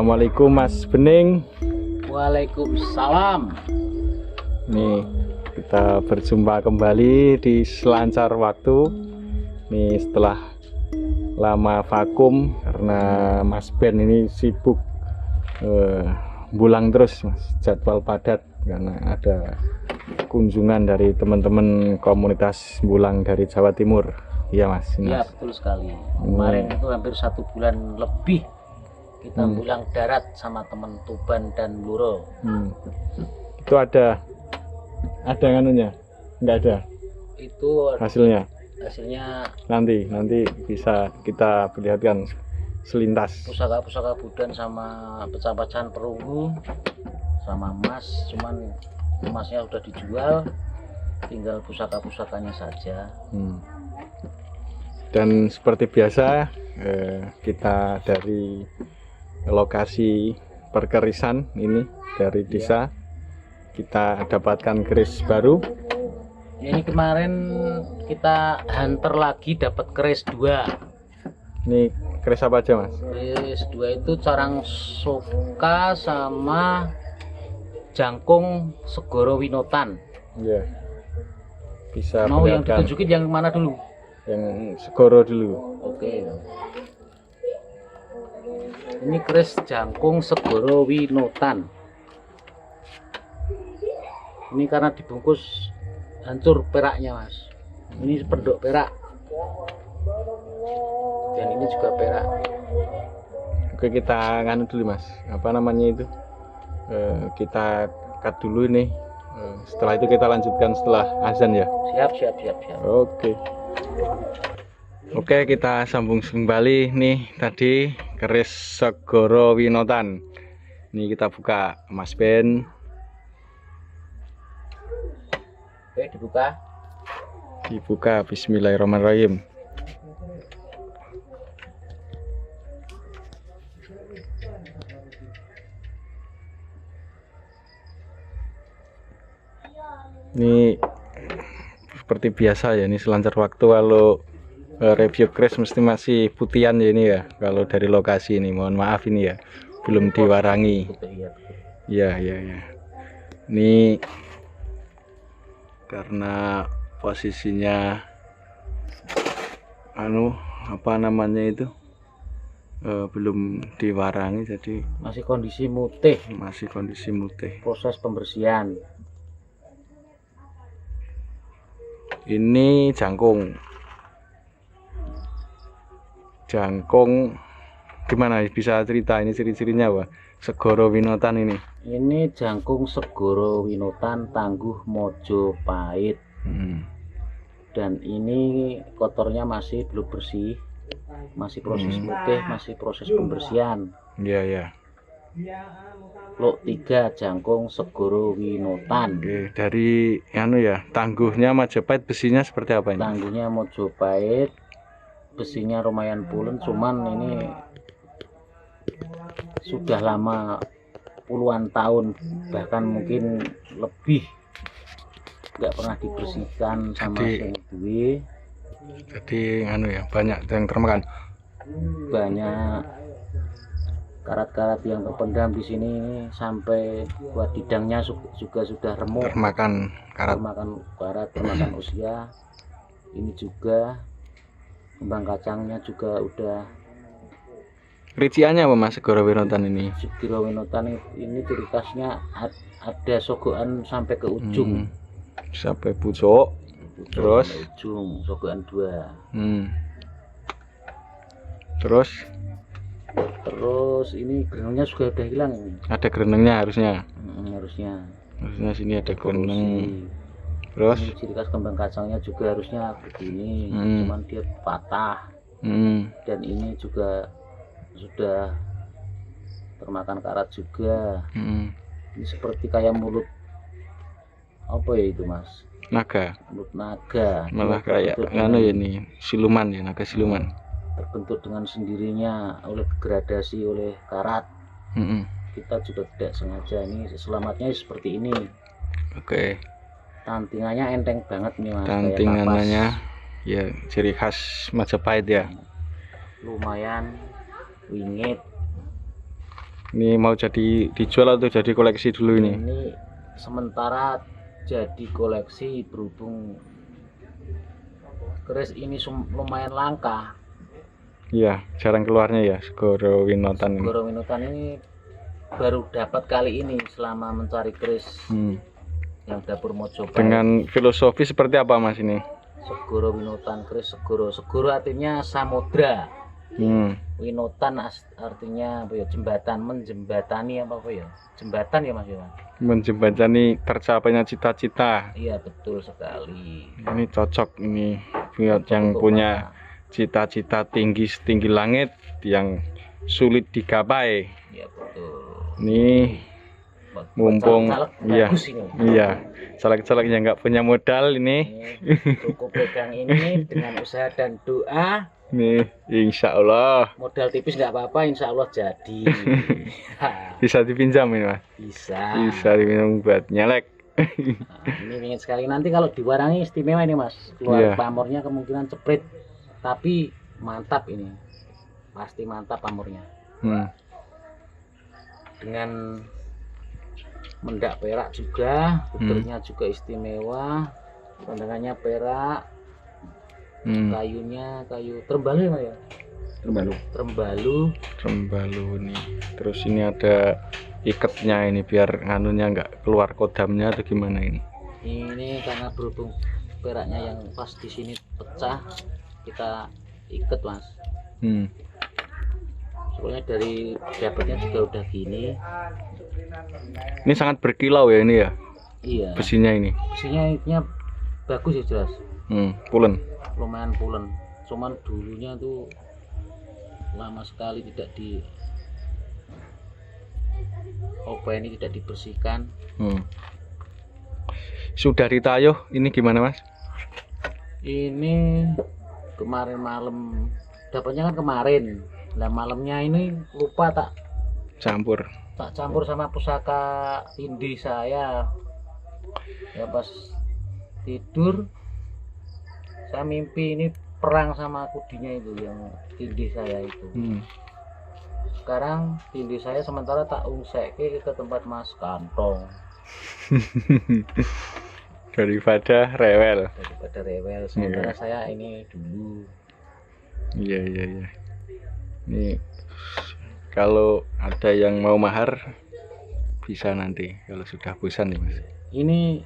Assalamualaikum Mas Bening. Waalaikumsalam. Nih kita berjumpa kembali di Selancar Waktu. Nih setelah lama vakum karena Mas Ben ini sibuk bulang terus Mas, jadwal padat karena ada kunjungan dari teman-teman komunitas bulang dari Jawa Timur. Iya Mas. Iya betul sekali. Kemarin itu hampir 1 bulan lebih kita bulang darat sama teman Tuban dan Bluro. Itu ada nganunya? Enggak ada. Itu Hasilnya nanti bisa kita perlihatkan selintas. Pusaka-pusaka Budan sama pecah-pecahan perunggu sama emas, cuman emasnya udah dijual, tinggal pusaka-pusakanya saja. Dan seperti biasa kita dari lokasi perkerisan ini dari desa kita dapatkan keris baru. Ya, ini kemarin kita hunter lagi dapat keris 2. Ini keris apa aja Mas? Keris 2 itu Carang Soka sama Jangkung Segoro Winotan. Iya. Bisa mau yang perlihatkan. ditunjukin yang mana dulu? Yang Segoro dulu. Oke. Ini keris Jangkung Segoro Winotan. Ini karena dibungkus hancur peraknya Mas. Ini pendok perak. Dan ini juga perak. Oke, kita nganu dulu Mas. Apa namanya itu? Kita cut dulu ini. Setelah itu kita lanjutkan setelah azan ya. Siap. Oke, kita sambung kembali nih tadi keris Segoro Winotan. Ini kita buka Mas Ben. Oke, Dibuka Bismillahirrahmanirrahim. Ini seperti biasa ya, ini Selancar Waktu kalau review keris mesti masih putihan ya ini ya. Kalau dari lokasi ini mohon maaf ini ya, belum diwarangi. Ya. Ini karena posisinya apa namanya itu belum diwarangi, jadi masih kondisi mutih. Proses pembersihan. Ini jangkung gimana bisa cerita ini ciri-cirinya apa? Segoro Winotan ini Jangkung Segoro Winotan Tangguh Mojopahit. Dan ini kotornya masih belum bersih, masih proses mutih, masih proses pembersihan. Iya. Lok 3 Jangkung Segoro Winotan. Oke, dari tangguhnya Majapahit, besinya seperti apa ini? Tangguhnya Mojopahit, besinya lumayan pulen, cuman ini sudah lama, puluhan tahun, bahkan mungkin lebih, nggak pernah dibersihkan sama sing duwe. Jadi banyak yang termakan. Banyak karat-karat yang terpendam di sini sampai buat didangnya juga sudah remuk, termakan karat, termakan usia. Ini juga kembang kacangnya juga udah. Rinciannya apa Mas Segoro Winotan ini? Segoro Winotan ini ciri khasnya ada sogokan sampai ke ujung. Sampai pucuk terus ujung, sogokan 2. Terus ini gerenengnya juga udah hilang. Ada gerenengnya harusnya. Harusnya Sini ada gereneng. Terus ini ciri khas kembang kacangnya juga harusnya begini, cuman dia patah. Dan ini juga sudah termakan karat juga. Ini seperti kayak mulut apa ya itu Mas? Naga. Mulut naga. Malah kayak ini siluman ya, naga siluman. Terbentuk dengan sendirinya oleh gradasi oleh karat. Kita juga tidak sengaja. Ini selamatnya seperti ini. Oke. Tantingannya enteng banget nih Mas. Tantingannya ya ciri khas Majapahit ya. Lumayan wingit. Ini mau jadi dijual atau jadi koleksi dulu ini? Ini sementara jadi koleksi berhubung keris ini lumayan langka. Iya, jarang keluarnya ya Segoro Winotan ini. Segoro Winotan ini baru dapat kali ini selama mencari keris yang dapur Mojopahit. Dengan filosofi seperti apa Mas ini? Segoro Winotan, keris Segoro. Segoro artinya samudra. Winotan artinya apa ya? Jembatan, menjembatani apa ya? Jembatan ya Mas ya. Menjembatani tercapainya cita-cita. Iya betul sekali. Ini cocok ini buat yang punya cita-cita tinggi langit yang sulit digapai. Iya betul. Ini mumpung iya caleg-caleg yang nggak punya modal ini cukup pegang ini dengan usaha dan doa. Nih, insya Allah modal tipis nggak apa-apa, insya Allah jadi. Bisa dipinjam ini Mas? Bisa dipinjam buat nyelek. Ini ingin sekali nanti kalau diwarangi istimewa ini Mas, keluar pamornya kemungkinan ceprit, tapi mantap ini, pasti mantap pamornya. Dengan mendak perak juga, puternya juga istimewa, pandangannya perak, kayunya kayu Trembalu ya? Trembalu nih. Terus ini ada ikatnya ini biar nganunya nggak keluar kodamnya atau gimana ini? Ini karena berhubung peraknya yang pas di sini pecah, kita ikat Mas. Soalnya dari dapatnya juga udah gini. Ini sangat berkilau ya ini ya? Iya. Besinya ini? Besinya bagus ya jelas. Pulen. Lumayan pulen. Cuman dulunya tuh lama sekali tidak ini tidak dibersihkan. Sudah ditayuh ini gimana Mas? Ini kemarin malam dapatnya kan kemarin. Nah malamnya ini lupa tak campur sama pusaka tindih saya. Ya pas tidur saya mimpi ini perang sama kudinya itu yang tindih saya itu. Sekarang tindih saya sementara tak ungseke ke tempat Mas Kantong. Daripada rewel. Sementara saya ini dulu. Iya. Ini kalau ada yang mau mahar bisa nanti kalau sudah bosan nih Mas. Ini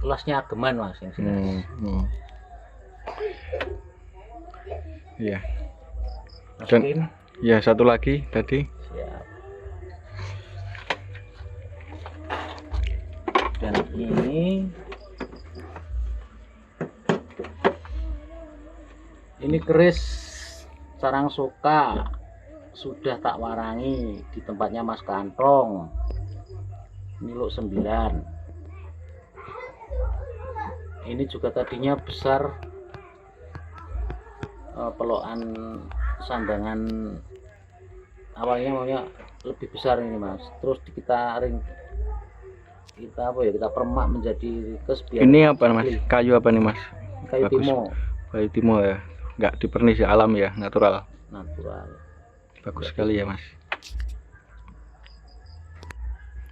kelasnya ageman Mas yang sini. Iya. Dan ya satu lagi tadi. Siap. Dan ini keris Sarang Soka sudah tak warangi di tempatnya Mas Kantong. Ini luk 9. Ini juga tadinya besar, pelokan sandangan awalnya maunya lebih besar ini Mas. Terus kita permak menjadi kes biar. Ini apa Mas? Kayu apa nih Mas? Kayu timo. Kayu timo ya. Nggak dipernis ya, alam ya, natural. Bagus sekali ya Mas.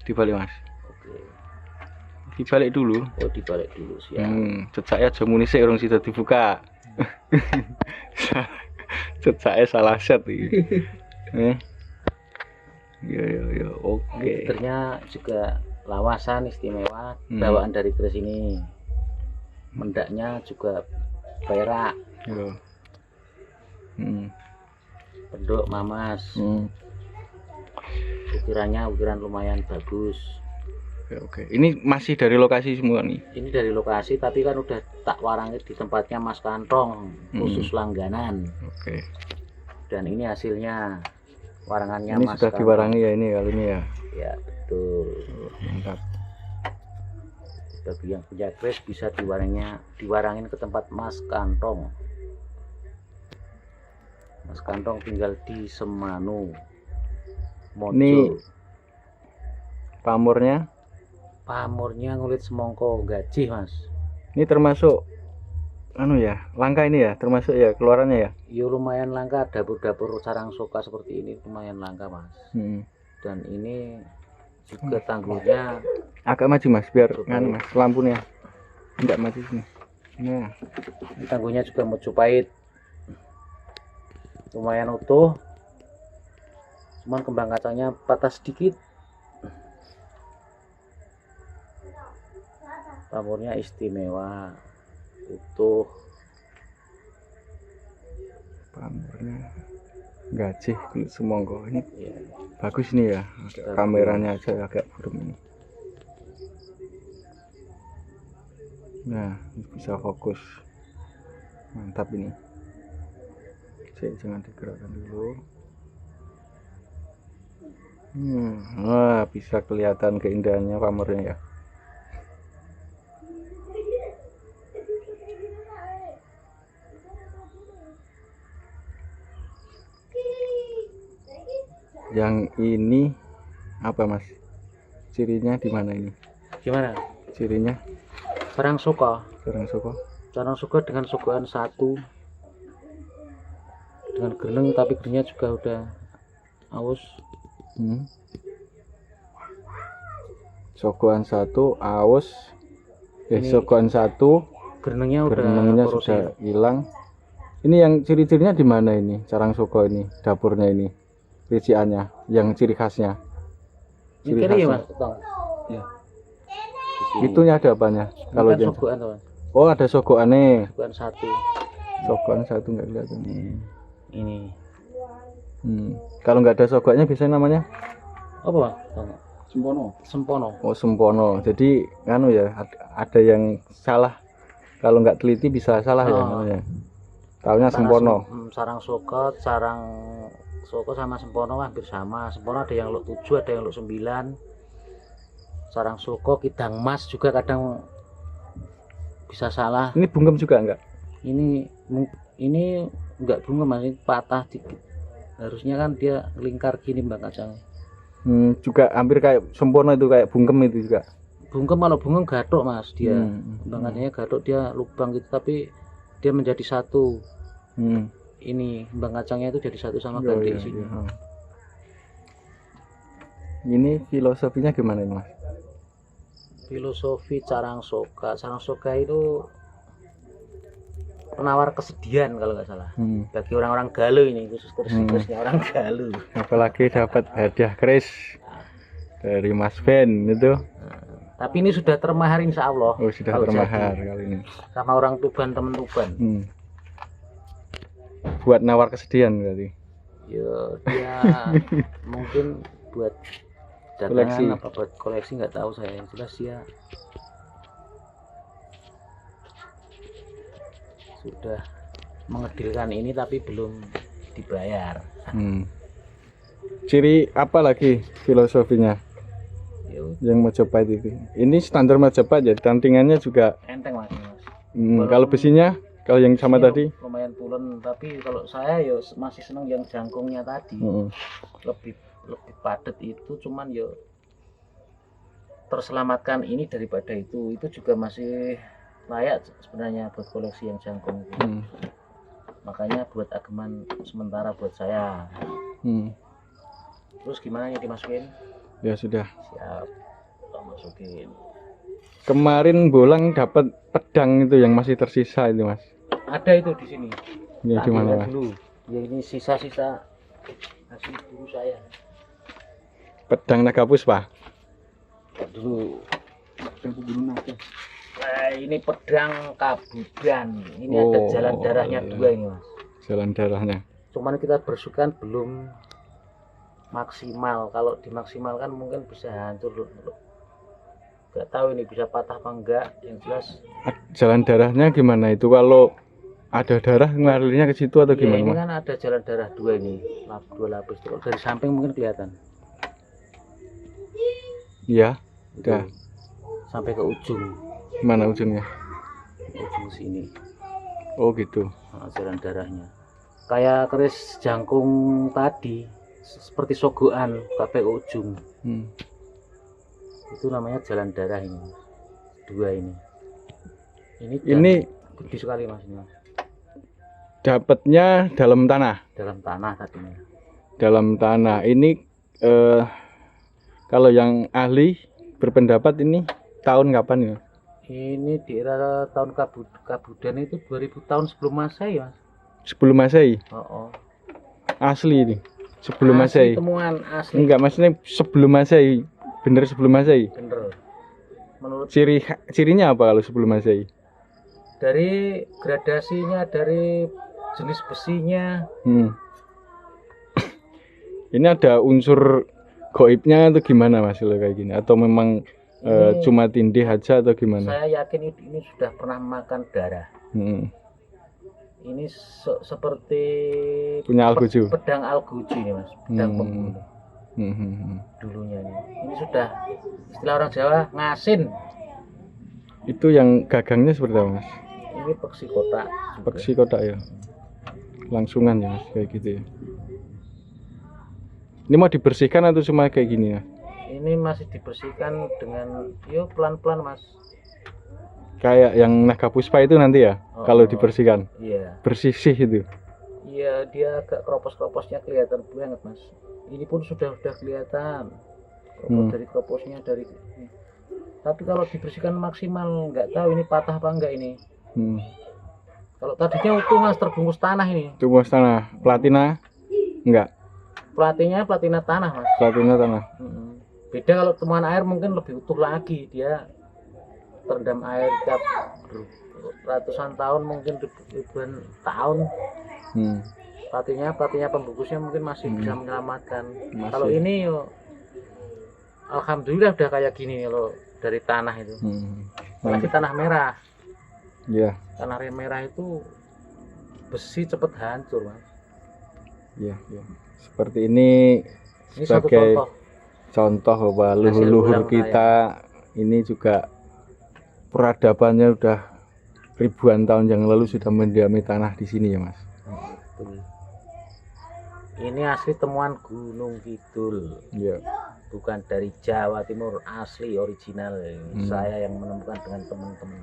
Dibalik Mas. Oke. Dibalik dulu. Oh dibalik dulu siap. Cecaknya aja muni sik urung sida dibuka. Cecaknya salah set iki. Ya, oke. Ternyata juga lawasan istimewa bawaan dari keris ini. Mendaknya juga perak. Penduk mamas. Ukiran lumayan bagus. Oke. Ini masih dari lokasi semua nih? Ini dari lokasi tapi kan udah tak warangi di tempatnya Mas Kantong khusus langganan. Oke. Dan ini hasilnya warangannya ini Mas sudah Kantong. Diwarangi ya ini kali ini ya? Ya betul. Mantap. Bagi yang punya keris bisa diwarangin ke tempat Mas Kantong. Mas Kantong tinggal di Semanu, Mojo. Ini pamornya ngulit semongko gaji Mas. Ini termasuk langka ini ya, termasuk ya keluarannya ya? Ya lumayan langka, dapur-dapur Sarang Soka seperti ini lumayan langka Mas. dan ini juga tanggulnya agak maju mas biar kan mas lampunya enggak maju sini. Nah, tanggulnya juga Mojopahit, lumayan utuh, cuman kembang kacangnya patah sedikit. Pamornya istimewa, utuh. Pamornya gajih kulit semongko ini Ya, bagus nih ya. Kameranya aja agak burem ini. Nah, bisa fokus. Mantap ini. Jangan digerakkan dulu. Wah, bisa kelihatan keindahannya pamornya ya. Yang ini apa mas? Cirinya di mana ini? gimana? Cirinya? Sarang soka. Sarang soko. Sarang soka dengan sogokan satu, dengan gereneng tapi gerenengnya juga udah aus. Sogoan satu, aus. Ini Sogoan satu, gerenengnya gerenengnya korosi. sudah hilang. Ini yang ciri-cirinya di mana ini? Sarang soko ini, dapurnya ini, riciannya, yang ciri khasnya. Ini kiri ya mas? Ya. Di sini. Itunya ada apanya? Kalau Bukan yang sogokan teman. oh ada sogoannya. Sogokan satu. Sogoan satu nggak kelihatan. Ini. Kalau nggak ada sogoannya biasanya namanya Apa mas? Sempono. Sempono. oh sempono. Jadi anu ya ada yang salah. Kalau nggak teliti bisa salah ya namanya. Taunya sempono. Sarang sokot, sarang soko sama sempono hampir sama. Sempono ada yang luk 7, ada yang luk 9. Sarang soko kidang mas juga kadang bisa salah. Ini bungkem juga enggak? Ini enggak bunga mas, ini patah dikit. Harusnya kan dia lingkar gini mbak kacangnya. Juga hampir kayak sempono itu, kayak bungkem itu juga. Bungkem kalau bungkem gathok mas dia. Kembang kacangnya gathok, dia lubang gitu tapi dia menjadi satu. Ini kembang kacangnya itu jadi satu sama gandhi sini. Ini filosofinya gimana ini mas? Filosofi sarang soka itu penawar kesedihan kalau nggak salah. Bagi orang-orang galuh ini, khususnya orang galuh. Apalagi dapat hadiah keris dari Mas Ben itu. Tapi ini sudah termahar insya Allah. Oh sudah termahar kali ini. Sama orang Tuban, temen Tuban. Buat nawar kesedihan berarti. Ya dia mungkin buat koleksi. dagangan apa buat koleksi nggak tahu saya. Yang jelas dia sudah mengedilkan ini tapi belum dibayar. Ciri apa lagi filosofinya? Yang Mojopahit itu. Ini standar Mojopahit ya, tantingannya juga enteng mas. Kalau besinya, kalau yang sama tadi lumayan pulen, tapi kalau saya ya masih seneng yang jangkungnya tadi. Lebih padat itu, cuman ya terselamatkan ini daripada itu juga masih layak sebenarnya buat koleksi yang jangkung itu. Makanya buat ageman sementara buat saya. Terus gimana ya dimasukin? Ya sudah. Siap, kita masukin. Kemarin Bolang dapat pedang itu yang masih tersisa itu mas. Ada itu di sini. Ini di mana mas? Dulu. Ya ini sisa-sisa hasil dulu saya. Pedang naga puspa. Dulu. Pedang pembunuh naga. Nah, ini pedang kabudan. Ini ada jalan darahnya dua ini mas. Jalan darahnya. Cuman kita bersukan belum maksimal. Kalau dimaksimalkan mungkin bisa hancur loh. Gak tahu ini bisa patah apa enggak. Yang jelas jalan darahnya gimana itu? Kalau ada darah ngalirnya ke situ atau gimana? Ini kan ada jalan darah dua ini, dua lapis. Kalau dari samping mungkin kelihatan. Iya. Udah. Sampai ke ujung. Mana ujungnya? Ujung sini. Oh gitu. Jalan darahnya. Kayak keris jangkung tadi, seperti sogokan sampai ke ujung. Itu namanya jalan darah ini. Dua ini. Ini gede sekali mas ini. Dapatnya dalam tanah. Dalam tanah tadinya. Dalam tanah. Ini Kalau yang ahli berpendapat ini tahun kapan ya? Ini di era tahun Kabudan itu 2000 tahun sebelum Masehi, Mas. Sebelum Masehi? Oh. Asli ini. Sebelum Asli, Masehi. temuan asli. Enggak, maksudnya sebelum Masehi. Bener sebelum Masehi. Bener. Menurut Cirinya apa kalau sebelum Masehi? dari gradasinya, dari jenis besinya. Ini ada unsur goibnya atau gimana Mas kalau kayak gini? Atau memang cuma tindih aja atau gimana? Saya yakin ini sudah pernah makan darah. Ini seperti punya Algojo. Pedang Algojo ini Mas, pedang pembunuh. Dulunya ini. Ini sudah istilah orang Jawa ngasin. Itu yang gagangnya seperti apa Mas? Ini peksi kotak. Peksi kotak ya. Langsungan ya Mas kayak gitu ya. Ini mau dibersihkan atau cuma kayak gini ya? Ini masih dibersihkan dengan pelan-pelan Mas. Kayak yang naga puspa itu nanti ya, kalau dibersihkan. Iya. Bersih-sih itu. Iya, dia agak kropos-kroposnya kelihatan banget Mas. Ini pun sudah kelihatan. Dari kroposnya dari ini. Tapi kalau dibersihkan maksimal nggak tahu ini patah apa enggak ini. Kalau tadinya utuh Mas, terbungkus tanah ini. Terbungkus tanah. Platina? Enggak. Platina tanah Mas. Platina tanah. Beda kalau temuan air mungkin lebih utuh lagi, dia terendam air tiap ratusan tahun, mungkin ribuan tahun. Platinnya pembungkusnya mungkin masih bisa menyelamatkan. Kalau ini alhamdulillah udah kayak gini loh dari tanah itu. Apalagi tanah merah. Iya. Tanah merah itu besi cepet hancur Mas. Iya. Seperti ini sebagai contoh bahwa leluhur kita ini juga peradabannya udah ribuan tahun yang lalu sudah mendiami tanah di sini ya Mas. Betul. Ini asli temuan Gunung Kidul. Iya. Bukan dari Jawa Timur, asli original. Saya yang menemukan dengan teman-teman.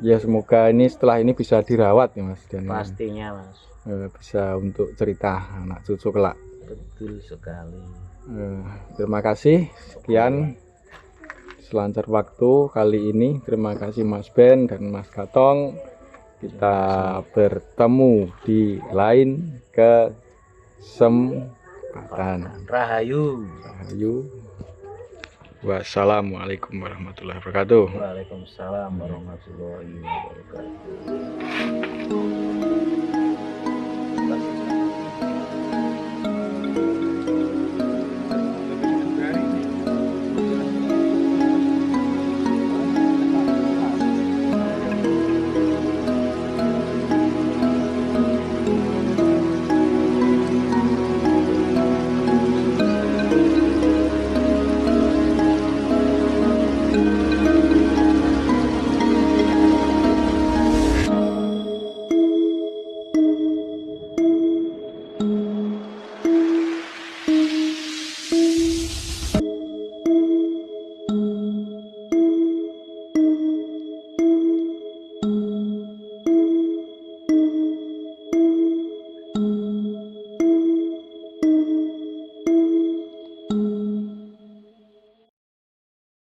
Ya semoga ini setelah ini bisa dirawat ya Mas. Dan pastinya Mas. Bisa untuk cerita anak cucu kelak. Betul sekali. Terima kasih. Sekian selancar waktu kali ini. Terima kasih Mas Ben dan Mas Gatong. Kita bertemu di lain kesempatan. Rahayu. Wassalamualaikum warahmatullahi wabarakatuh. Waalaikumsalam warahmatullahi wabarakatuh.